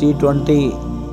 T20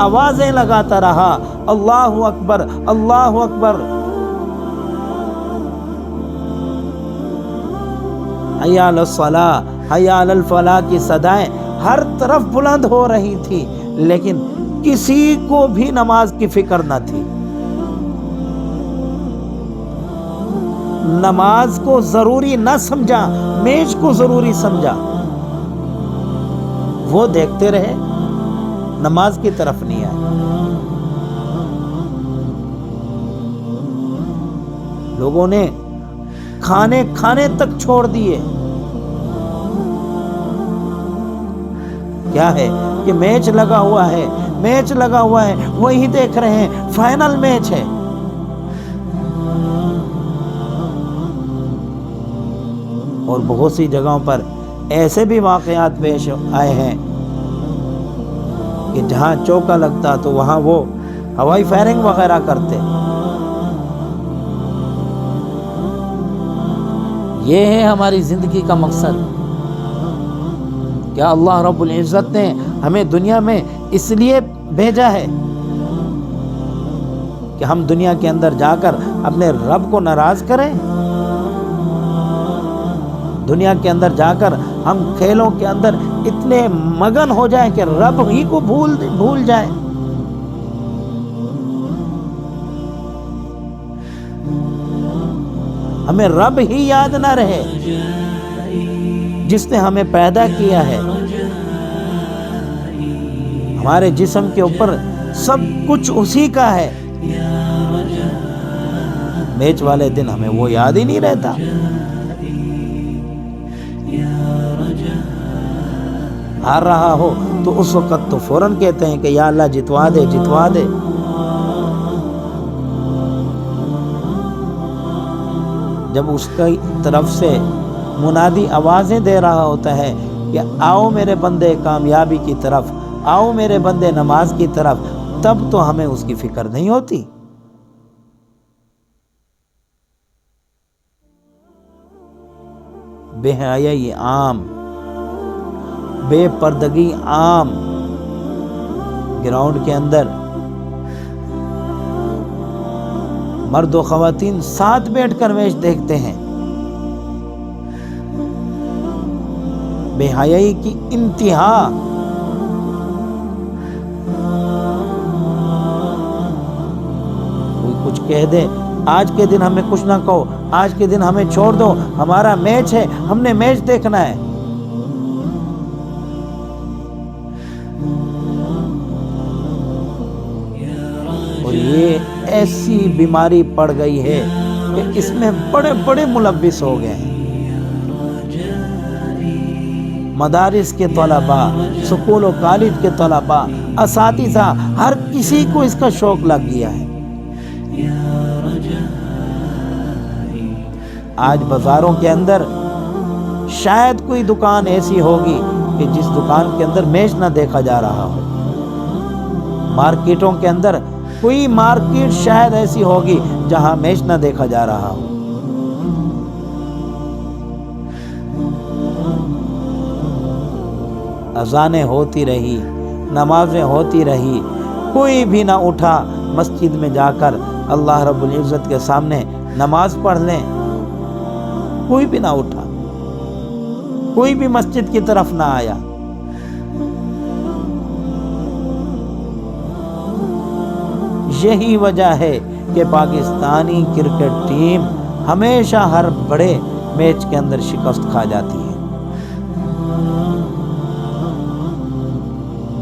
آوازیں لگاتا رہا، اللہ اکبر اللہ اکبر، حی علی الصلاۃ حی علی الفلاح کی صدائیں ہر طرف بلند ہو رہی تھی، لیکن کسی کو بھی نماز کی فکر نہ تھی، نماز کو ضروری نہ سمجھا، میچ کو ضروری سمجھا، وہ دیکھتے رہے، نماز کی طرف نہیں آئے۔ لوگوں نے کھانے تک چھوڑ دیے، کیا ہے کہ میچ لگا ہوا ہے، میچ لگا ہوا ہے، وہی دیکھ رہے ہیں، فائنل میچ ہے۔ اور بہت سی جگہوں پر ایسے بھی واقعات پیش آئے ہیں کہ جہاں چوکا لگتا تو وہاں وہ ہوائی فائرنگ وغیرہ کرتے۔ یہ ہے ہماری زندگی کا مقصد۔ کیا اللہ رب العزت نے ہمیں دنیا میں اس لیے بھیجا ہے کہ ہم دنیا کے اندر جا کر اپنے رب کو ناراض کریں؟ دنیا کے اندر جا کر ہم کھیلوں کے اندر اتنے مگن ہو جائیں کہ رب ہی کو بھول جائیں؟ ہمیں رب ہی یاد نہ رہے جس نے ہمیں پیدا کیا ہے، ہمارے جسم کے اوپر سب کچھ اسی کا ہے، میچ والے دن ہمیں وہ یاد ہی نہیں رہتا۔ ہار رہا ہو تو اس وقت تو فوراً کہتے ہیں کہ یا اللہ جتوا دے جتوا دے۔ جب اس کی طرف سے منادی آوازیں دے رہا ہوتا ہے کہ آؤ میرے بندے کامیابی کی طرف، آؤ میرے بندے نماز کی طرف، تب تو ہمیں اس کی فکر نہیں ہوتی۔ بے حیائی عام، بے پردگی عام، گراؤنڈ کے اندر مرد و خواتین ساتھ بیٹھ کر میچ دیکھتے ہیں، بے حیائی کی انتہا۔ کوئی کچھ کہہ دے، آج کے دن ہمیں کچھ نہ کہو، آج کے دن ہمیں چھوڑ دو، ہمارا میچ ہے، ہم نے میچ دیکھنا ہے۔ اور یہ ایسی بیماری پڑ گئی ہے کہ اس میں بڑے بڑے ملوث ہو گئے ہیں۔ مدارس کے طلباء، سکول و کالج کے طلباء، اساتذہ، ہر کسی کو اس کا شوق لگ گیا ہے۔ آج بازاروں کے اندر شاید کوئی دکان ایسی ہوگی کہ جس دکان کے اندر میچ نہ دیکھا جا رہا ہو۔ مارکیٹوں کے اندر کوئی مارکیٹ شاید ایسی ہوگی جہاں میچ نہ دیکھا جا رہا ہو۔ اذانیں ہوتی رہی، نمازیں ہوتی رہی، کوئی بھی نہ اٹھا مسجد میں جا کر اللہ رب العزت کے سامنے نماز پڑھ لیں، کوئی بھی نہ اٹھا، کوئی بھی مسجد کی طرف نہ آیا۔ یہی وجہ ہے کہ پاکستانی کرکٹ ٹیم ہمیشہ ہر بڑے میچ کے اندر شکست کھا جاتی ہے۔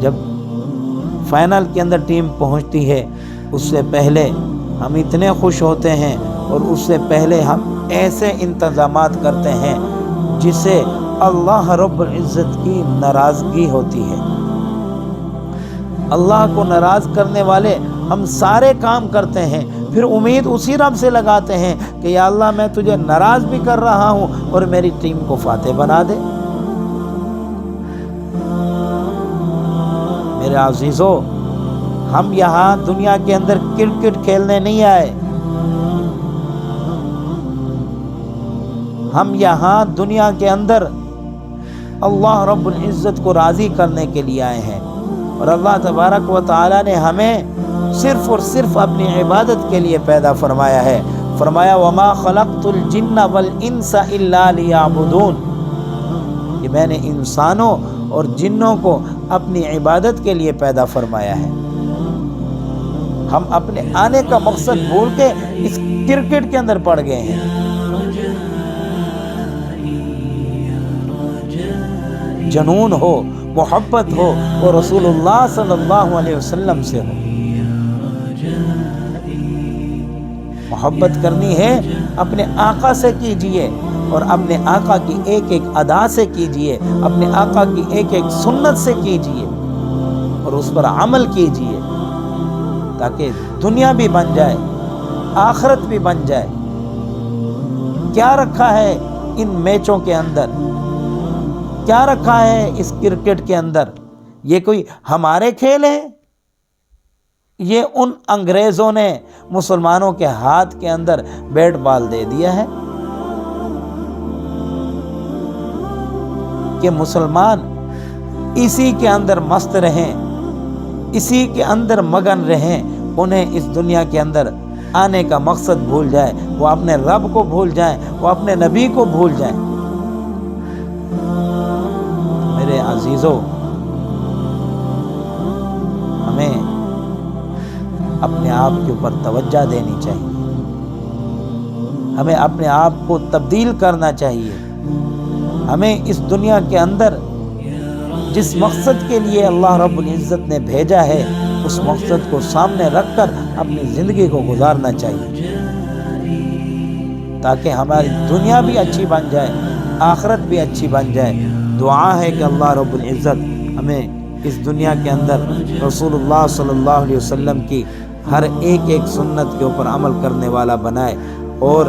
جب فائنل کے اندر ٹیم پہنچتی ہے اس سے پہلے ہم اتنے خوش ہوتے ہیں، اور اس سے پہلے ہم ایسے انتظامات کرتے ہیں جس سے اللہ رب العزت کی ناراضگی ہوتی ہے۔ اللہ کو ناراض کرنے والے ہم سارے کام کرتے ہیں، پھر امید اسی رب سے لگاتے ہیں کہ یا اللہ میں تجھے ناراض بھی کر رہا ہوں اور میری ٹیم کو فاتح بنا دے۔ میرے عزیزو، ہم یہاں دنیا کے اندر کرکٹ کھیلنے نہیں آئے، ہم یہاں دنیا کے اندر اللہ رب العزت کو راضی کرنے کے لیے آئے ہیں۔ اور اللہ تبارک و تعالی نے ہمیں صرف اور صرف اپنی عبادت کے لیے پیدا فرمایا ہے۔ فرمایا وما خلقت الجن والانس الا لیعبدون، کہ میں نے انسانوں اور جنوں کو اپنی عبادت کے لیے پیدا فرمایا ہے۔ ہم اپنے آنے کا مقصد بھول کے اس کرکٹ کے اندر پڑ گئے ہیں۔ جنون ہو، محبت ہو، وہ رسول اللہ صلی اللہ علیہ وسلم سے ہو۔ محبت کرنی ہے اپنے آقا سے کیجئے، اور اپنے آقا کی ایک ایک ادا سے کیجئے، اپنے آقا کی ایک ایک سنت سے کیجئے، اور اس پر عمل کیجئے، تاکہ دنیا بھی بن جائے، آخرت بھی بن جائے۔ کیا رکھا ہے ان میچوں کے اندر؟ کیا رکھا ہے اس کرکٹ کے اندر؟ یہ کوئی ہمارے کھیل ہیں؟ یہ ان انگریزوں نے مسلمانوں کے ہاتھ کے اندر بیٹ بال دے دیا ہے کہ مسلمان اسی کے اندر مست رہیں، اسی کے اندر مگن رہیں، انہیں اس دنیا کے اندر آنے کا مقصد بھول جائے، وہ اپنے رب کو بھول جائیں، وہ اپنے نبی کو بھول جائیں۔ میرے عزیزو، ہمیں اپنے آپ کے اوپر توجہ دینی چاہیے، ہمیں اپنے آپ کو تبدیل کرنا چاہیے۔ ہمیں اس دنیا کے اندر جس مقصد کے لیے اللہ رب العزت نے بھیجا ہے، اس مقصد کو سامنے رکھ کر اپنی زندگی کو گزارنا چاہیے، تاکہ ہماری دنیا بھی اچھی بن جائے، آخرت بھی اچھی بن جائے۔ دعا ہے کہ اللہ رب العزت ہمیں اس دنیا کے اندر رسول اللہ صلی اللہ علیہ وسلم کی ہر ایک ایک سنت کے اوپر عمل کرنے والا بنائے، اور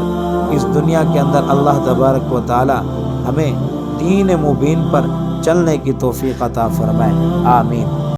اس دنیا کے اندر اللہ تبارک و تعالی ہمیں دین مبین پر چلنے کی توفیق عطا فرمائے۔ آمین۔